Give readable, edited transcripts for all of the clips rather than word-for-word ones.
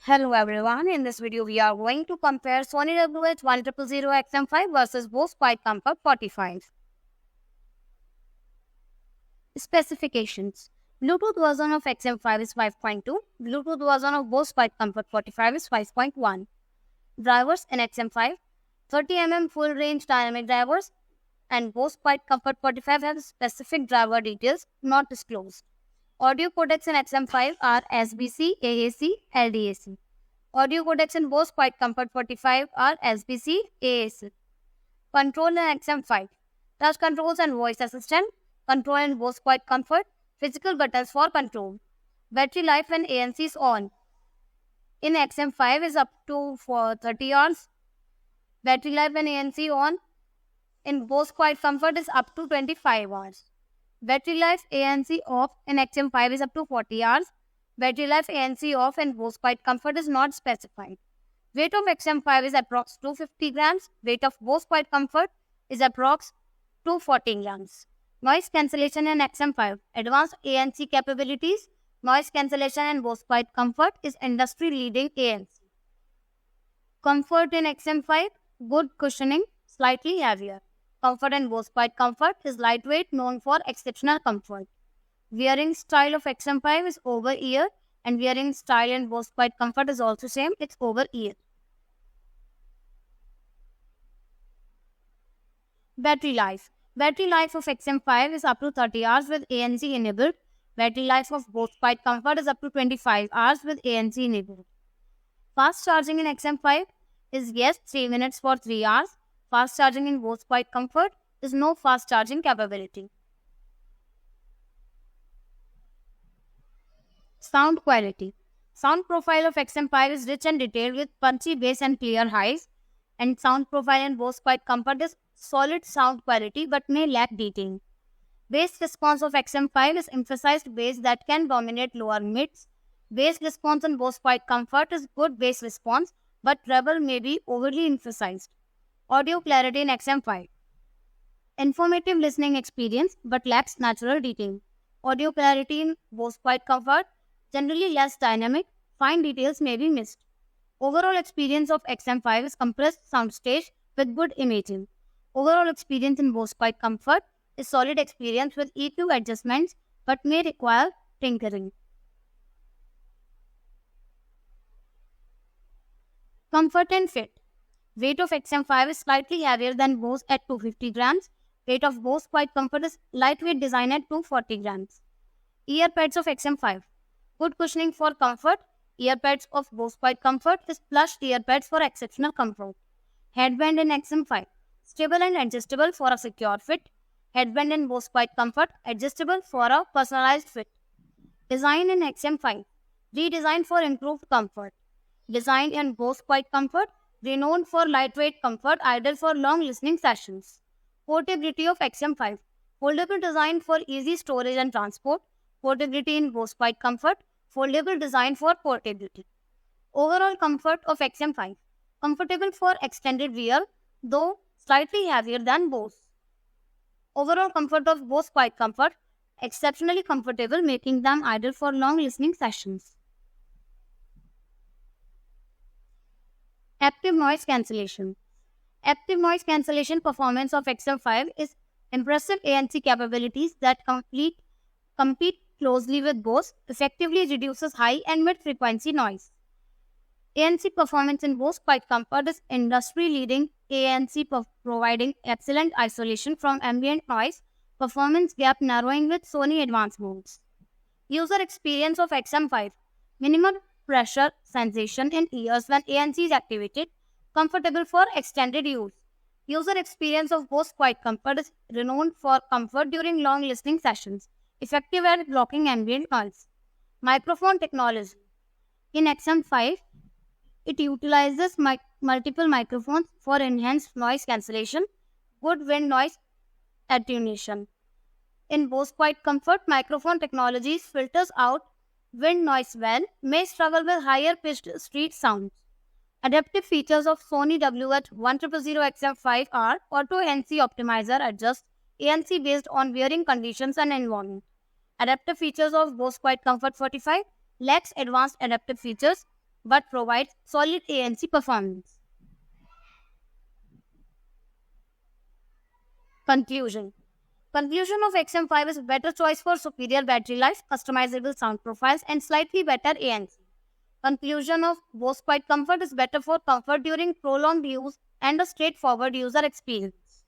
Hello everyone, in this video we are going to compare Sony WH-1000XM5 versus Bose QuietComfort 45. Specifications. Bluetooth version of XM5 is 5.2, Bluetooth version of Bose QuietComfort 45 is 5.1. Drivers in XM5, 30 full range dynamic drivers, and Bose QuietComfort 45 have specific driver details not disclosed. Audio codecs in XM5 are SBC, AAC, LDAC. Audio codecs in Bose QuietComfort 45 are SBC, AAC. Control in XM5. Touch controls and voice assistant. Control in Bose QuietComfort. Physical buttons for control. Battery life when ANC is on. In XM5 is up to for 30 hours. Battery life when ANC on. In Bose QuietComfort is up to 25 hours. Battery life ANC off in XM5 is up to 40 hours. Battery life ANC off and Bose QuietComfort is not specified. Weight of XM5 is approx 250 grams. Weight of Bose QuietComfort is approx 240 grams. Noise cancellation in XM5. Advanced ANC capabilities. Noise cancellation in Bose QuietComfort is industry leading ANC. Comfort in XM5. Good cushioning. Slightly heavier. Comfort in Bose QuietComfort is lightweight, known for exceptional comfort. Wearing style of XM5 is over ear, and wearing style in Bose QuietComfort is also same, it's over ear. Battery life. Battery life of XM5 is up to 30 hours with ANC enabled. Battery life of Bose QuietComfort is up to 25 hours with ANC enabled. Fast charging in XM5 is yes, 3 minutes for 3 hours. Fast charging in Bose QuietComfort is no fast charging capability. Sound quality. Sound profile of XM5 is rich and detailed with punchy bass and clear highs, and sound profile in Bose QuietComfort is solid sound quality but may lack detailing. Bass response of XM5 is emphasized bass that can dominate lower mids. Bass response in Bose QuietComfort is good bass response, but treble may be overly emphasized. Audio clarity in XM5. Informative listening experience but lacks natural detailing. Audio clarity in Bose QuietComfort generally less dynamic, fine details may be missed. Overall experience of XM5 is compressed soundstage with good imaging. Overall experience in Bose QuietComfort is solid experience with EQ adjustments but may require tinkering. Comfort and fit. Weight of XM5 is slightly heavier than Bose at 250 grams. Weight of Bose QuietComfort is lightweight design at 240 grams. Ear pads of XM5. Good cushioning for comfort. Ear pads of Bose QuietComfort is plush ear pads for exceptional comfort. Headband in XM5. Stable and adjustable for a secure fit. Headband in Bose QuietComfort adjustable for a personalized fit. Design in XM5. Redesigned for improved comfort. Design in Bose QuietComfort renowned for lightweight comfort, ideal for long listening sessions. Portability of XM5. Foldable design for easy storage and transport. Portability in Bose QuietComfort. Foldable design for portability. Overall comfort of XM5. Comfortable for extended wear, though slightly heavier than Bose. Overall comfort of Bose QuietComfort. Exceptionally comfortable, making them ideal for long listening sessions. Active noise cancellation. Active noise cancellation performance of XM5 is impressive ANC capabilities that compete closely with Bose, effectively reduces high and mid-frequency noise. ANC performance in Bose QuietComfort is industry-leading ANC providing excellent isolation from ambient noise, performance gap narrowing with Sony advanced modes. User experience of XM5. Minimal pressure sensation in ears when ANC is activated, comfortable for extended use. User experience of Bose QuietComfort is renowned for comfort during long listening sessions, effective at blocking ambient noise. Microphone technology. In XM5, it utilizes multiple microphones for enhanced noise cancellation, good wind noise attenuation. In Bose QuietComfort, microphone technologies filters out wind noise well, may struggle with higher pitched street sounds. Adaptive features of Sony WH-1000XM5 are Auto ANC Optimizer adjusts ANC based on wearing conditions and environment. Adaptive features of Bose QuietComfort 45 lacks advanced adaptive features. but provides solid ANC performance. Conclusion. Conclusion of XM5 is a better choice for superior battery life, customizable sound profiles, and slightly better ANC. Conclusion of Bose Quiet Comfort is better for comfort during prolonged use and a straightforward user experience.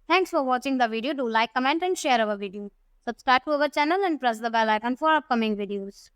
Thanks for watching the video. Do like, comment and share our video. Subscribe to our channel and press the bell icon for upcoming videos.